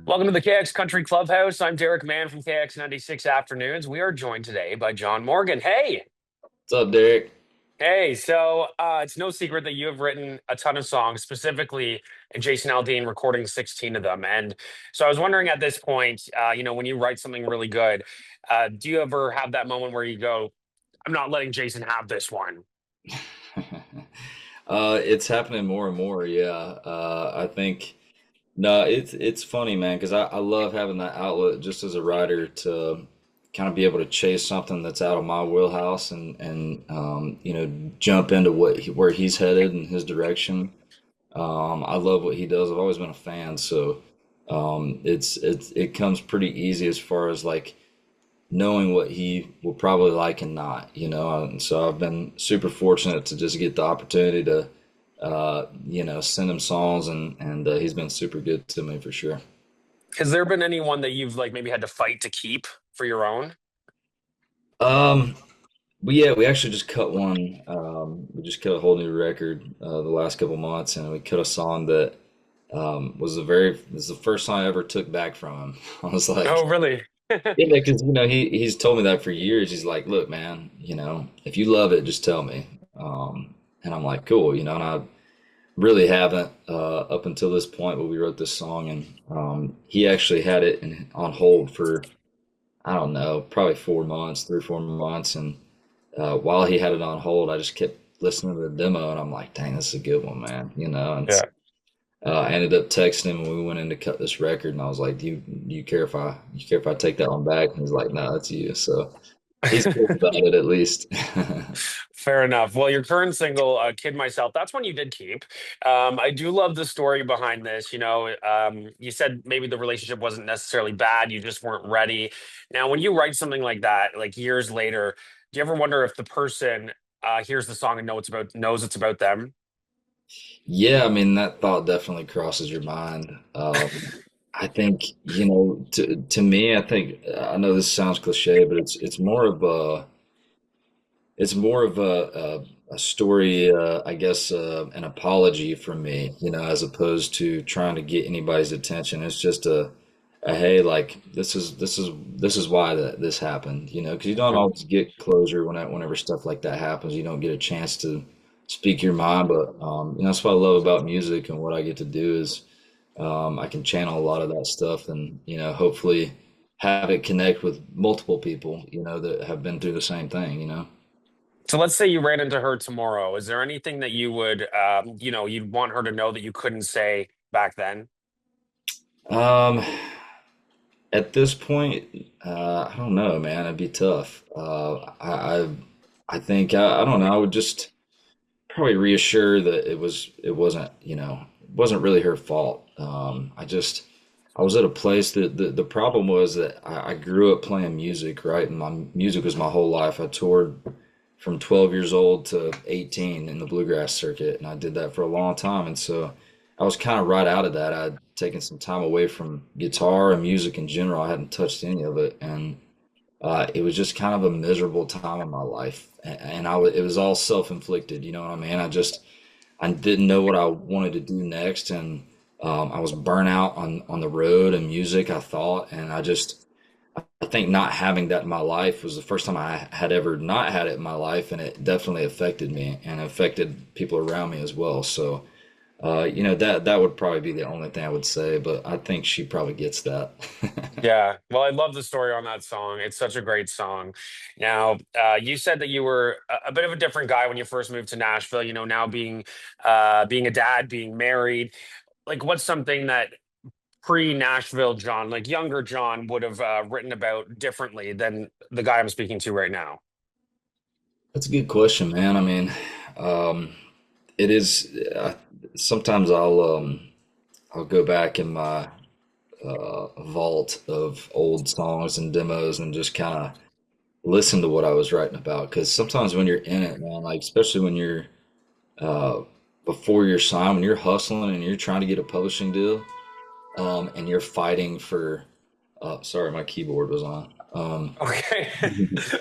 Welcome to the KXCountry Clubhouse. I'm Derek Mann from KX96 Afternoons. We are joined today by John Morgan. Hey, What's up, Derek? hey. It's no secret that you have written a ton of songs, specifically Jason Aldean recording 16 of them. And so I was wondering at this point, when you write something really good, do you ever have that moment where you go, I'm not letting Jason have this one? It's happening more and more. Yeah. I think no, it's funny, man, because I love having that outlet just as a writer to kind of be able to chase something that's out of my wheelhouse and jump into where he's headed and his direction. I love what he does. I've always been a fan, so it comes pretty easy as far as like knowing what he will probably like and not, And so I've been super fortunate to just get the opportunity to, send him songs and he's been super good to me for sure. Has there been anyone that you've like maybe had to fight to keep for your own? Um, but yeah, we actually just cut one. We just cut a whole new record the last couple months, and we cut a song that was the first song I ever took back from him. I was like, Oh, really? yeah, because he's told me that for years. He's like, look, man, if you love it, just tell me. And I'm like, cool, and I really haven't up until this point when we wrote this song, and he actually had it on hold for I don't know, probably 4 months, 3 or 4 months, and while he had it on hold, I just kept listening to the demo, and I'm like, dang, this is a good one, man, And Yeah. I ended up texting him when we went in to cut this record, and I was like, do you care if I take that one back? And he's like, no, that's you. So he's cool about it at least. Fair enough. Well, your current single, Kid Myself, that's one you did keep. I do love the story behind this. You said maybe the relationship wasn't necessarily bad, you just weren't ready. Now, when you write something like that, like years later, do you ever wonder if the person hears the song and knows it's about them? Yeah, I mean that thought definitely crosses your mind. I think to me, I think I know this sounds cliche, but it's more of a story, I guess, an apology from me, as opposed to trying to get anybody's attention. It's just a hey, like this is why this happened, because you don't always get closure whenever stuff like that happens. You don't get a chance to speak your mind, but that's what I love about music and what I get to do is I can channel a lot of that stuff and hopefully have it connect with multiple people, that have been through the same thing. So let's say you ran into her tomorrow. Is there anything that you would, you'd want her to know that you couldn't say back then? Um, at this point, I don't know, man. It'd be tough. I think I don't know. I would just probably reassure that it wasn't really her fault. I was at a place that the problem was that I grew up playing music, right? And my music was my whole life. I toured from 12 years old to 18 in the bluegrass circuit, and I did that for a long time. And so I was kind of right out of that. I'd taken some time away from guitar and music in general. I hadn't touched any of it, and it was just kind of a miserable time in my life, and it was all self-inflicted. You know what I mean? I didn't know what I wanted to do next, and I was burnt out on the road and music. I thought, and I think not having that in my life was the first time I had ever not had it in my life, and it definitely affected me and affected people around me as well. So, that would probably be the only thing I would say, but I think she probably gets that. Yeah, well, I love the story on that song. It's such a great song. Now, you said that you were a bit of a different guy when you first moved to Nashville. Now being a dad, being married. Like, what's something that pre-Nashville John, like younger John, would have written about differently than the guy I'm speaking to right now? That's a good question, man. I mean, um, it is. Sometimes I'll go back in my vault of old songs and demos and just kind of listen to what I was writing about. Because sometimes when you're in it, man, like especially when you're uh, before you're signed, when you're hustling and you're trying to get a publishing deal, and you're fighting for. Sorry, my keyboard was on. Okay,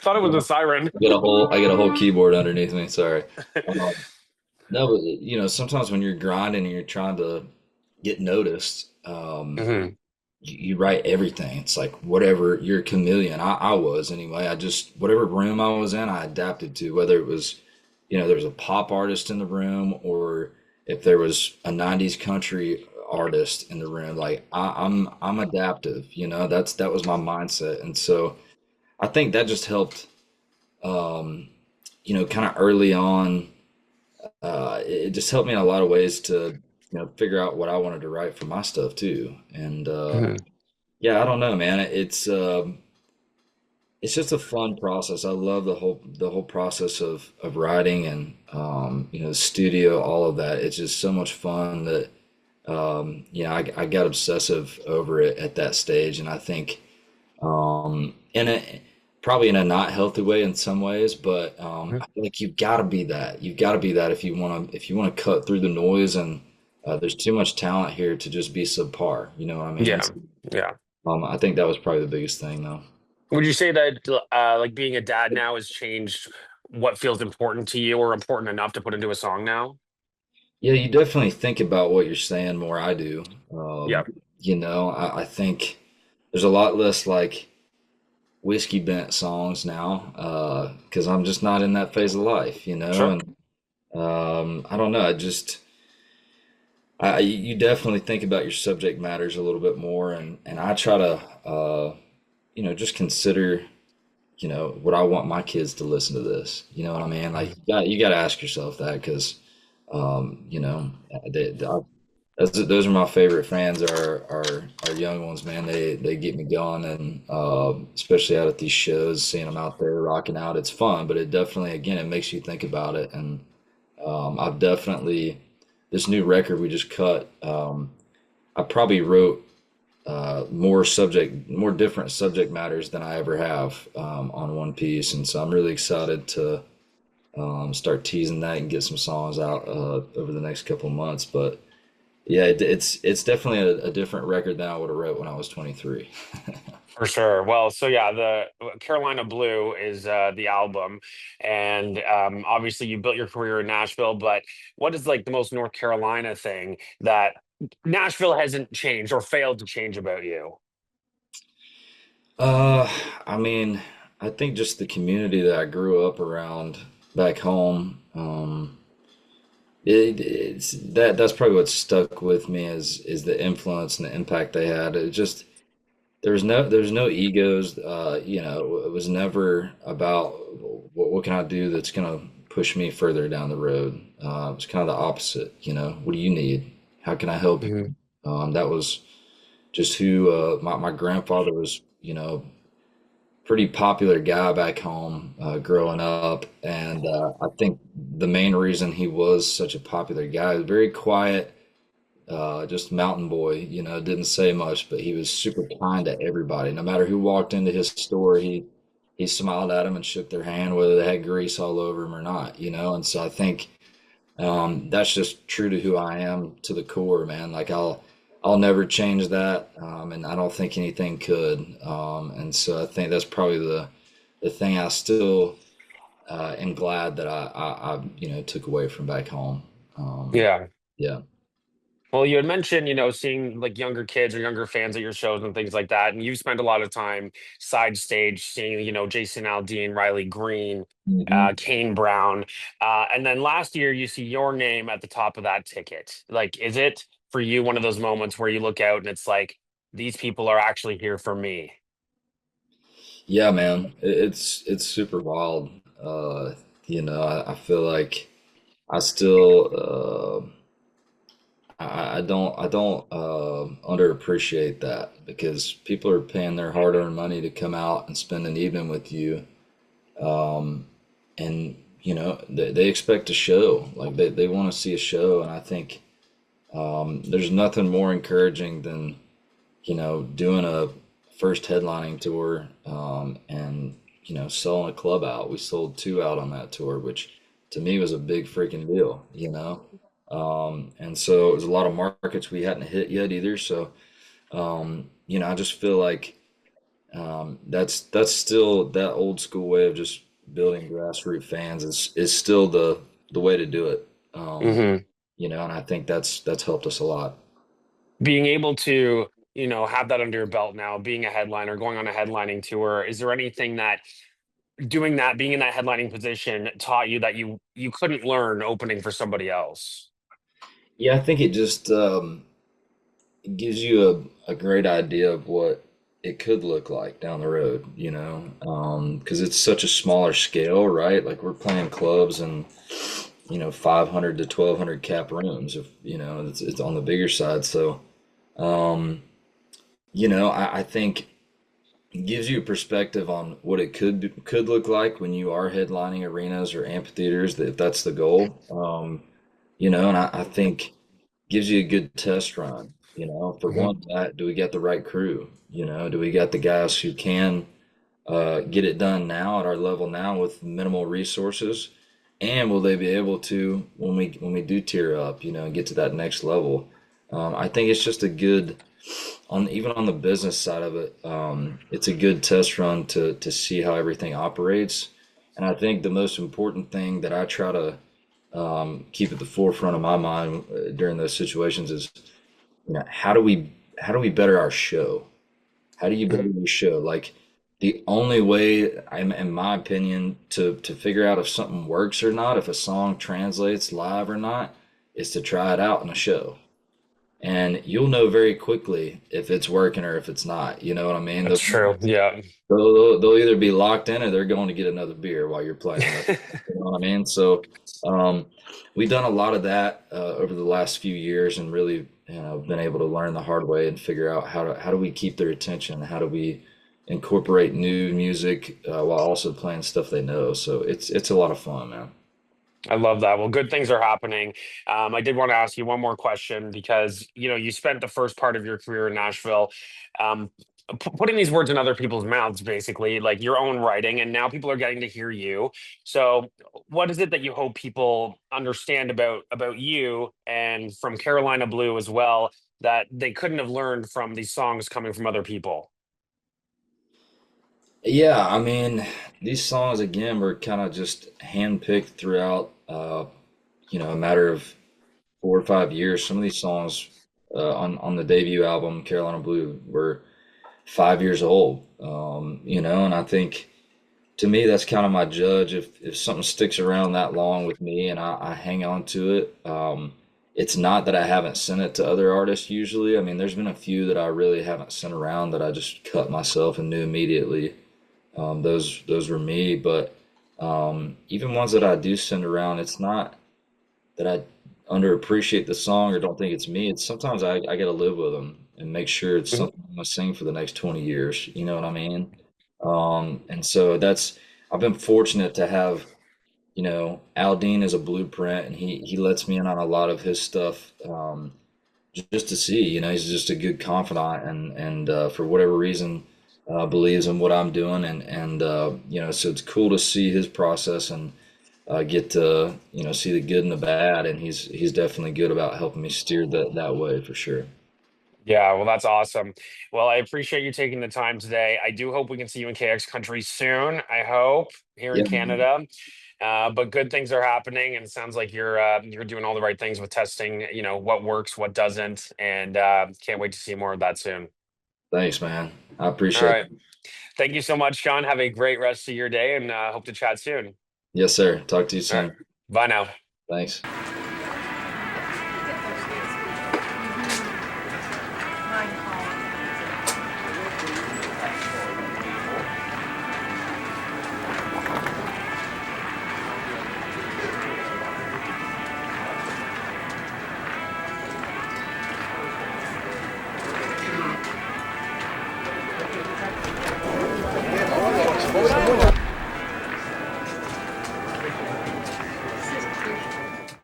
thought it was a siren. I got a whole keyboard underneath me. Sorry. Um, No, but sometimes when you're grinding and you're trying to get noticed, Hmm. you write everything. It's like whatever, you're a chameleon. I was anyway. I just, whatever room I was in, I adapted to, whether it was, there was a pop artist in the room, or if there was a 90s country artist in the room. Like I'm adaptive, that was my mindset. And so I think that just helped, um, kind of early on. It just helped me in a lot of ways to, figure out what I wanted to write for my stuff too. And Mhm. yeah, I don't know, man. It's just a fun process. I love the whole process of writing, and the studio, all of that. It's just so much fun that I got obsessive over it at that stage, and I think in a probably in a not healthy way in some ways, but I feel like you've got to be that. You've got to be that if you want to cut through the noise, and there's too much talent here to just be subpar. You know what I mean? Yeah. Yeah. I think that was probably the biggest thing, though. Would you say that like being a dad now has changed what feels important to you or important enough to put into a song now? Yeah, you definitely think about what you're saying more. I do. Yeah. I think there's a lot less like whiskey bent songs now, because I'm just not in that phase of life, Sure. and I don't know. You definitely think about your subject matters a little bit more, and I try to, just consider, would I want my kids to listen to this? You know what I mean? Like, you got to ask yourself that, because, um, you know, those are my favorite fans, are young ones, man. They get me going, and especially out at these shows, seeing them out there rocking out. It's fun, but it definitely, again, it makes you think about it. And I've definitely, this new record we just cut. I probably wrote more different subject matters than I ever have on one piece, and so I'm really excited to start teasing that and get some songs out over the next couple of months. But yeah, it's definitely a different record than I would have wrote when I was 23. For sure. Well, so yeah, the Carolina Blue is the album, and obviously you built your career in Nashville. But what is like the most North Carolina thing that Nashville hasn't changed or failed to change about you? Uh, I mean, I think just the community that I grew up around back home. It's that's probably what stuck with me is the influence and the impact they had. It just there was no egos. It was never about what can I do that's gonna push me further down the road. It was kind of the opposite. What do you need? How can I help you? Hmm. That was just who my grandfather was. Pretty popular guy back home growing up, and I think the main reason he was such a popular guy was very quiet, just mountain boy. Didn't say much, but he was super kind to everybody. No matter who walked into his store, he smiled at them and shook their hand, whether they had grease all over them or not. And so I think that's just true to who I am to the core, man. Like I'll never change that, and I don't think anything could. And so I think that's probably the thing I still am glad that I took away from back home. Um, Yeah. yeah. Well, you had mentioned, seeing like younger kids or younger fans at your shows and things like that. And you've spent a lot of time side stage seeing, Jason Aldean, Riley Green, Hmm. Kane Brown. And then last year, you see your name at the top of that ticket. Like, is it for you one of those moments where you look out and it's like, these people are actually here for me? Yeah, man, it's super wild. I feel like I still I don't underappreciate that, because people are paying their hard-earned money to come out and spend an evening with you, and they expect a show. Like they want to see a show, and I think there's nothing more encouraging than doing a first headlining tour, and selling a club out. We sold two out on that tour, which to me was a big freaking deal. And so it was a lot of markets we hadn't hit yet either. So I just feel like that's still that old school way of just building grassroots fans is still the way to do it. Hmm. And I think that's helped us a lot. Being able to have that under your belt now, being a headliner, going on a headlining tour, is there anything that doing that, being in that headlining position taught you that you couldn't learn opening for somebody else? Yeah, I think it just it gives you a great idea of what it could look like down the road, because it's such a smaller scale, right? Like we're playing clubs and 500 to 1200 cap rooms, if it's on the bigger side. So, um, I think it gives you a perspective on what it could look like when you are headlining arenas or amphitheaters, if that's the goal. And I think gives you a good test run. For Mhm. one, do we got the right crew? Do we got the guys who can get it done now at our level now with minimal resources? And will they be able to when we do tier up, and get to that next level? I think it's just a good on even on the business side of it. It's a good test run to see how everything operates. And I think the most important thing that I try to keep at the forefront of my mind during those situations is how do we better our show? How do you better Mhm. your show? Like the only way, in my opinion, to figure out if something works or not, if a song translates live or not, is to try it out in a show. And you'll know very quickly if it's working or if it's not. You know what I mean? That's true. Yeah. They'll either be locked in or they're going to get another beer while you're playing another. You know what I mean? So um, we've done a lot of that over the last few years, and really, been able to learn the hard way and figure out how do we keep their attention? How do we incorporate new music while also playing stuff they know? So it's a lot of fun, man. I love that. Well, good things are happening. I did want to ask you one more question because you spent the first part of your career in Nashville, um, putting these words in other people's mouths, basically, like your own writing, and now people are getting to hear you. So, what is it that you hope people understand about you and from Carolina Blue as well that they couldn't have learned from these songs coming from other people? Yeah, I mean, these songs again were kind of just handpicked throughout, a matter of 4 or 5 years. Some of these songs on the debut album, Carolina Blue, were 5 years old. And I think to me that's kind of my judge. If something sticks around that long with me and I hang on to it, it's not that I haven't sent it to other artists usually. I mean, there's been a few that I really haven't sent around that I just cut myself and knew immediately. Those were me, but even ones that I do send around, it's not that I underappreciate the song or don't think it's me. It's sometimes I got to live with them and make sure it's Mhm. something I'm gonna sing for the next 20 years. You know what I mean? And so I've been fortunate to have, Aldean as a blueprint, and he lets me in on a lot of his stuff. Just to see, he's just a good confidant, and for whatever reason, believes in what I'm doing, and so it's cool to see his process and get to see the good and the bad, and he's definitely good about helping me steer that way for sure. Yeah, well, that's awesome. Well, I appreciate you taking the time today. I do hope we can see you in KX Country soon. I hope here in Yeah, man. Canada. But good things are happening, and it sounds like you're doing all the right things with testing. What works, what doesn't, and can't wait to see more of that soon. Thanks, man. I All appreciate right, it. thank you so much, Sean. Have a great rest of your day, and hope to chat soon. Yes, sir. Talk to you All right, soon. bye now. Thanks.